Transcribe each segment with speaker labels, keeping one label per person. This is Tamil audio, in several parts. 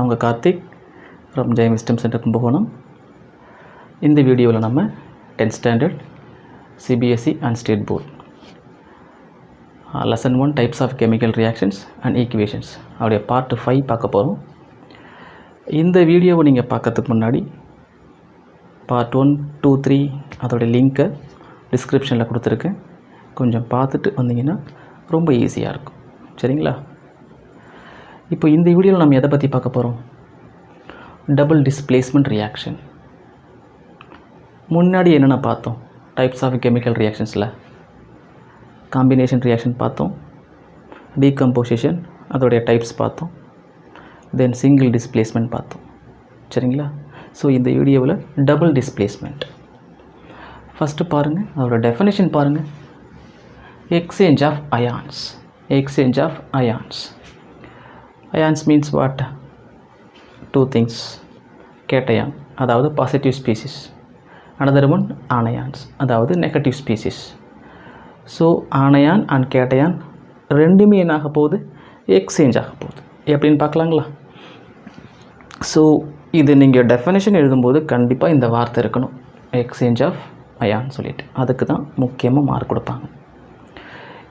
Speaker 1: நான் உங்கள் Karthik from Jayam wisdom centre Kumbakonam. இந்த வீடியோவில் நம்ம 10th standard CBSE and state board lesson 1 types of chemical reactions and equations அவருடைய பார்ட் 5 பார்க்க போகிறோம். இந்த வீடியோவை நீங்கள் பார்க்கறதுக்கு முன்னாடி பார்ட் 1, 2, 3 அதோடைய லிங்க்கை டிஸ்கிரிப்ஷனில் கொடுத்துருக்கேன். கொஞ்சம் பார்த்துட்டு வந்தீங்கன்னா ரொம்ப ஈஸியாக இருக்கும். சரிங்களா? இப்போ இந்த வீடியோவில் நம்ம எதை பற்றி பார்க்க போகிறோம்? Double displacement reaction. முன்னாடி என்னென்ன பார்த்தோம்? டைப்ஸ் ஆஃப் கெமிக்கல் ரியாக்ஷன்ஸில் காம்பினேஷன் ரியாக்ஷன் பார்த்தோம், டீகம்போசிஷன் அதோடைய டைப்ஸ் பார்த்தோம், தென் சிங்கிள் டிஸ்பிளேஸ்மெண்ட் பார்த்தோம். சரிங்களா? ஸோ இந்த வீடியோவில் டபுள் டிஸ்பிளேஸ்மெண்ட் ஃபஸ்ட்டு பாருங்கள். அதோட டெஃபினேஷன் பாருங்கள். Exchange of ions. Exchange of ions. Ions means what? Two things. Cation, அதாவது positive species. Another one, anions, அதாவது negative species. So anion and cation ரெண்டுமே என்ன ஆக போகுது? எக்ஸ்சேஞ்ச் ஆக போகுது. எப்படின்னு பார்க்கலாங்களா? ஸோ இது நீங்கள் டெஃபினேஷன் எழுதும்போது கண்டிப்பாக இந்த வார்த்தை இருக்கணும், எக்ஸ்சேஞ்ச் ஆஃப் அயான் சொல்லிட்டு. அதுக்கு தான் முக்கியமாக மார்க் கொடுப்பாங்க.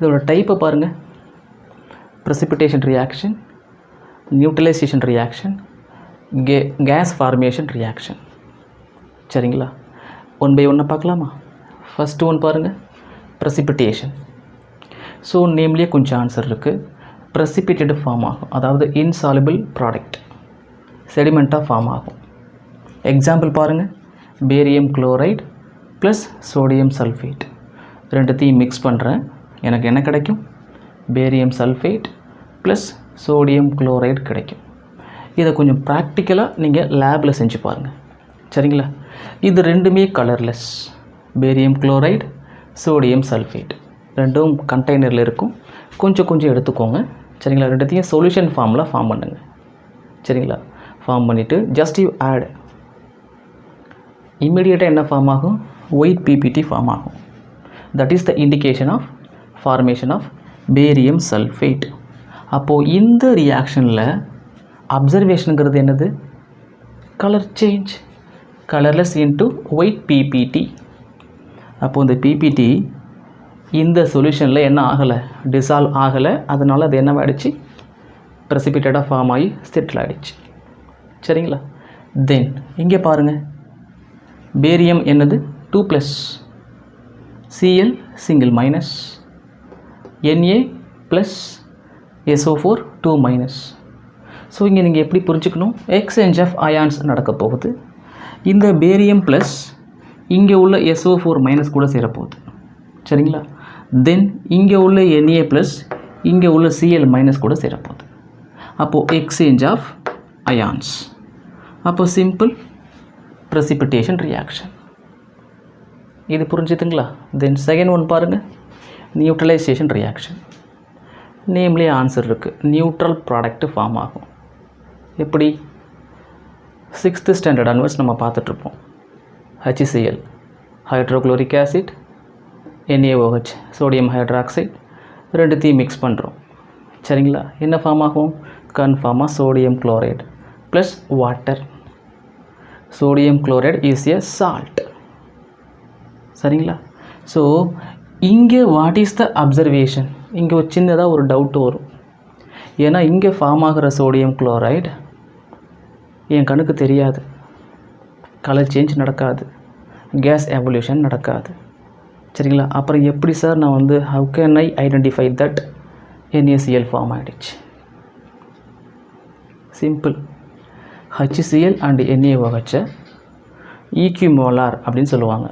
Speaker 1: இதோட டைப்பை பாருங்கள். precipitation reaction, neutralization reaction, gas formation reaction. சரிங்களா? ஒன் பை ஒன்று பார்க்கலாமா? ஃபஸ்ட்டு ஒன் பாருங்கள், precipitation. ஸோ நேம்லேயே கொஞ்சம் ஆன்சர் இருக்குது. precipitated ஃபார்ம் ஆகும், அதாவது insoluble ப்ராடக்ட் செடிமெண்ட்டாக ஃபார்ம் ஆகும். எக்ஸாம்பிள் பாருங்கள், barium chloride plus sodium sulphate ரெண்டுத்தையும் மிக்ஸ் பண்ணுறேன். எனக்கு என்ன கிடைக்கும்? Barium sulphate plus sodium chloride கிடைக்கும். இதை கொஞ்சம் ப்ராக்டிக்கலாக நீங்கள் லேபில் செஞ்சு பாருங்கள். சரிங்களா? இது ரெண்டுமே colourless. Barium chloride, sodium sulphate ரெண்டும் கண்டெய்னரில் இருக்கும். கொஞ்சம் எடுத்துக்கோங்க. சரிங்களா? ரெண்டுத்தையும் சொல்யூஷன் ஃபார்மில் ஃபார்ம் பண்ணுங்கள். சரிங்களா? ஃபார்ம் பண்ணிவிட்டு ஜஸ்ட் யூ ஆட். இம்மிடியேட்டாக என்ன ஃபார்ம் ஆகும்? ஒயிட் பிபிடி ஃபார்ம் ஆகும். That is the indication of formation of barium sulphate. அப்போது இந்த ரியாக்ஷனில் அப்சர்வேஷனுங்கிறது என்னது? Colour change, colourless into white PPT. அப்போது இந்த பிபிடி இந்த சொல்யூஷனில் என்ன ஆகலை? டிசால்வ் ஆகலை. அதனால் அது என்னவாகிடுச்சு? ப்ரெசிபிட்டடாக ஃபார்ம் ஆகி செட்டில் ஆகிடுச்சு. சரிங்களா? தென் இங்கே பாருங்கள், பேரியம் என்னது? 2+, Cl single minus, Na plus SO4 2-. So இங்கே நீங்கள் எப்படி புரிஞ்சுக்கணும்? எக்ஸ்சேஞ்ச் ஆஃப் அயான்ஸ் நடக்க போகுது. இந்த பேரியம் ப்ளஸ் இங்கே உள்ள SO4- கூட சேரப்போகுது. சரிங்களா? தென் இங்கே உள்ள Na ப்ளஸ் இங்கே உள்ள Cl- கூட சேரப்போகுது. அப்போது எக்ஸ்சேஞ்ச் ஆஃப் அயான்ஸ். அப்போ சிம்பிள் ப்ரெசிபிட்டேஷன் ரியாக்ஷன். இது புரிஞ்சுதுங்களா? தென் செகண்ட் ஒன் பாருங்கள், நியூட்ரலைசேஷன் ரியாக்ஷன். நேம்லேயே ஆன்சர் இருக்குது. நியூட்ரல் ப்ராடக்ட் ஃபார்ம் ஆகும். எப்படி? 6th ஸ்டாண்டர்ட் அன்வர்ஸ் நம்ம பார்த்துட்ருப்போம். HCl hydrochloric acid, NaOH sodium hydroxide ரெண்டுத்தையும் மிக்ஸ் பண்ணுறோம். சரிங்களா? என்ன ஃபார்ம் ஆகும்? கன்ஃபார்மாக sodium chloride plus water. Sodium chloride is a salt. சரிங்களா? ஸோ இங்கே வாட் இஸ் த அப்சர்வேஷன்? இங்கே ஒரு சின்னதாக ஒரு டவுட் வரும். ஏன்னா இங்கே ஃபார்ம் ஆகிற சோடியம் குளோரைடு என் கண்ணுக்கு தெரியாது, கலர் சேஞ்ச் நடக்காது, கேஸ் எவல்யூஷன் நடக்காது. சரிங்களா? அப்புறம் எப்படி சார் நான் வந்து how can I identify that NaCl form ஆகிடுச்சு? Simple. HCl and NaOH equimolar அப்படின்னு சொல்லுவாங்க,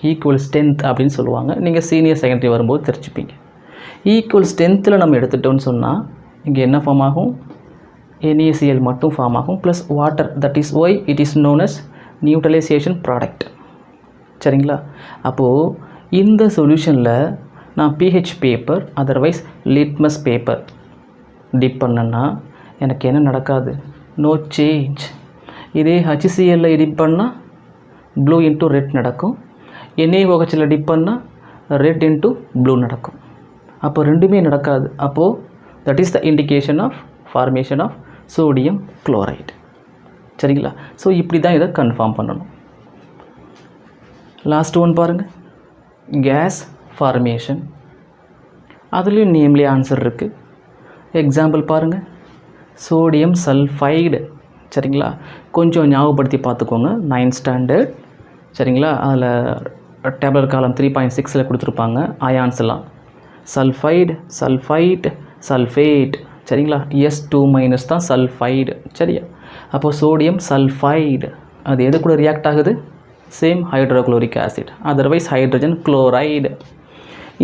Speaker 1: ஈக்குவல் ஸ்ட்ரென்த் அப்படின்னு சொல்லுவாங்க. நீங்கள் சீனியர் செகண்டரி வரும்போது தெரிஞ்சுப்பீங்க. ஈக்குவல் ஸ்ட்ரென்த்தில் நம்ம எடுத்துட்டோன்னு சொன்னால் இங்கே என்ன ஃபார்ம் ஆகும்? NaCl மட்டும் ஃபார்ம் ஆகும் plus water. That is why it is known as neutralisation product. சரிங்களா? அப்போது இந்த சொல்யூஷனில் நான் pH paper otherwise litmus paper dip பண்ணேன்னா எனக்கு என்ன நடக்காது? No change. இதே HCl டிப் பண்ணால் ப்ளூ இன்ட்டு ரெட் நடக்கும். NaOHல டிப் பண்ணால் ரெட் இன்ட்டு ப்ளூ நடக்கும். அப்போ ரெண்டுமே நடக்காது. அப்போது that is the indication of formation of sodium chloride. சரிங்களா? ஸோ இப்படி தான் இதை கன்ஃபார்ம் பண்ணணும். லாஸ்ட் ஒன் பாருங்கள், கேஸ் ஃபார்மேஷன். அதுலேயும் நேம்லி ஆன்சர் இருக்குது. எக்ஸாம்பிள் பாருங்கள், சோடியம் சல்ஃபைடு. சரிங்களா? கொஞ்சம் ஞாபகப்படுத்தி பார்த்துக்கோங்க, 9th ஸ்டாண்டர்ட். சரிங்களா? அதில் டேப்லெட் காலம் 3.6 கொடுத்துருப்பாங்க அயான்ஸ் எல்லாம். Sulphide, sulphide, sulphate. சரிங்களா? S2- தான் சல்ஃபைடு. சரியா? அப்போது சோடியம் சல்ஃபைடு அது எது கூட ரியாக்ட் ஆகுது? Same hydrochloric acid, otherwise hydrogen chloride.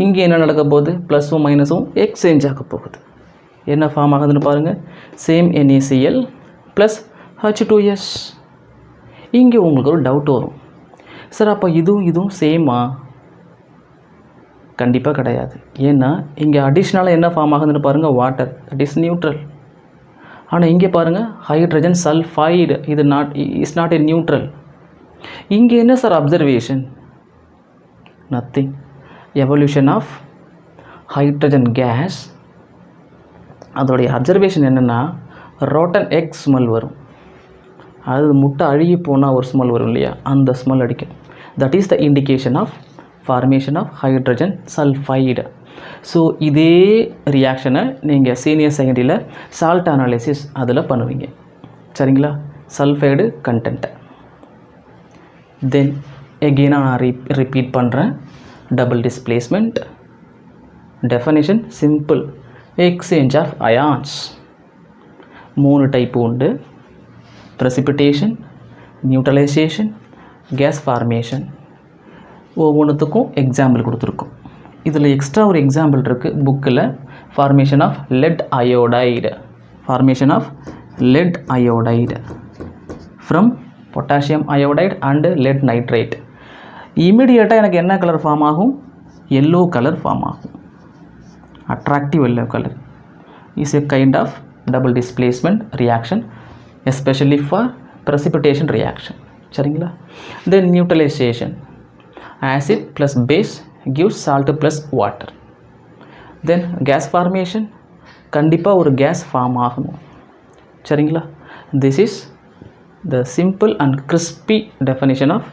Speaker 1: இங்கே என்ன நடக்க போகுது? ப்ளஸும் மைனஸும் எக்ஸ்சேஞ்ச் ஆக போகுது. என்ன ஃபார்ம் ஆகுதுன்னு பாருங்கள், சேம் NaCl ப்ளஸ் H2S. இங்கே உங்களுக்கு ஒரு டவுட் வரும், சார் அப்போ இதுவும் சேமா? கண்டிப்பாக கிடையாது. ஏன்னா இங்கே அடிஷ்னலாக என்ன ஃபார்ம் ஆகுதுன்னு பாருங்கள், வாட்டர், தட் இஸ் நியூட்ரல். ஆனால் இங்கே பாருங்கள், ஹைட்ரஜன் சல்ஃபைடு, இது இஸ் நாட் எ நியூட்ரல். இங்கே என்ன sir observation? Nothing. Evolution of hydrogen gas, அதோடைய அப்சர்வேஷன் என்னென்னா, ரோட்டன் எக் ஸ்மெல் வரும். அது முட்டை அழுகி போனால் ஒரு ஸ்மெல் வரும் இல்லையா, அந்த ஸ்மெல் அடிக்கும். That is the indication of formation of hydrogen sulphide. So இதே ரியாக்ஷனை நீங்கள் சீனியர் செகண்டரியில் சால்ட் அனாலிசிஸ் அதில் பண்ணுவீங்க. சரிங்களா? சல்ஃபைடு கண்டென்ட்டை. தென் எகெயினாக நான் ரிப்பீட் பண்ணுறேன். Double displacement definition simple, exchange of ions. 3 type உண்டு: precipitation, நியூட்ரலைசேஷன், கேஸ் ஃபார்மேஷன். ஒவ்வொன்றுத்துக்கும் எக்ஸாம்பிள் கொடுத்துருக்கோம். இதில் எக்ஸ்ட்ரா ஒரு எக்ஸாம்பிள் இருக்குது புக்கில். Formation of lead iodide, formation of lead iodide from potassium iodide and lead nitrate. இமீடியட்டாக எனக்கு என்ன கலர் ஃபார்ம் ஆகும்? எல்லோ கலர் ஃபார்ம் ஆகும். Attractive yellow colour is a kind of double displacement reaction, especially for precipitation reaction. சரிங்களா? Then neutralisation, acid plus base gives salt plus water. Then gas formation, கண்டிப்பாக ஒரு கேஸ் ஃபார்ம் ஆகணும். சரிங்களா? This is the simple and crispy definition of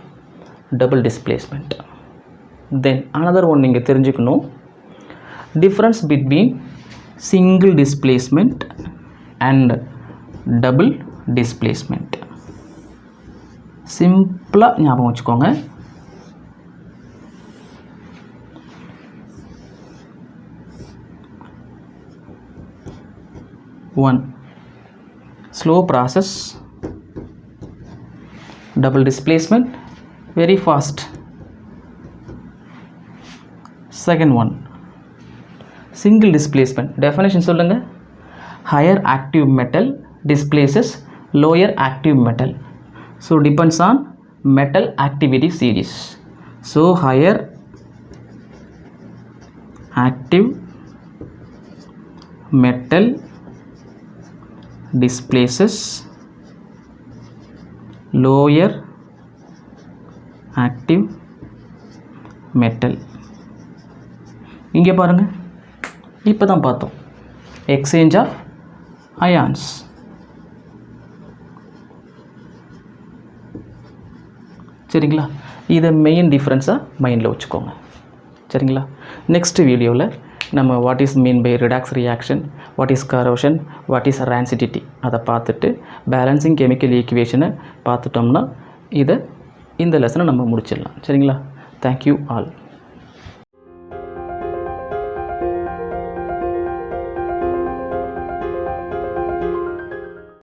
Speaker 1: double displacement. Then another one நீங்கள் தெரிஞ்சுக்கணும், difference between single displacement and double displacement. சிம்பிளாக ஞாபகம் வச்சுக்கோங்க. One, slow process, double displacement, very fast. Second one, single displacement. Definition சொல்லுங்க. Higher active metal displaces lower active metal. So depends on metal activity series. So higher active metal displaces lower active metal. இங்கே பாருங்க, இப்போ தான் பார்த்தோம் எக்ஸ்சேஞ்ச் ஆஃப் அயான்ஸ். சரிங்களா? இதை மெயின் டிஃப்ரென்ஸாக மைண்டில் வச்சுக்கோங்க. சரிங்களா? நெக்ஸ்ட் வீடியோவில் நம்ம what is mean by redox reaction, what is corrosion, what is rancidity அதை பார்த்துட்டு பேலன்சிங் கெமிக்கல் ஈக்குவேஷனை பார்த்துட்டோம்னா இந்த லெசனை நம்ம முடிச்சிடலாம். சரிங்களா? Thank you all.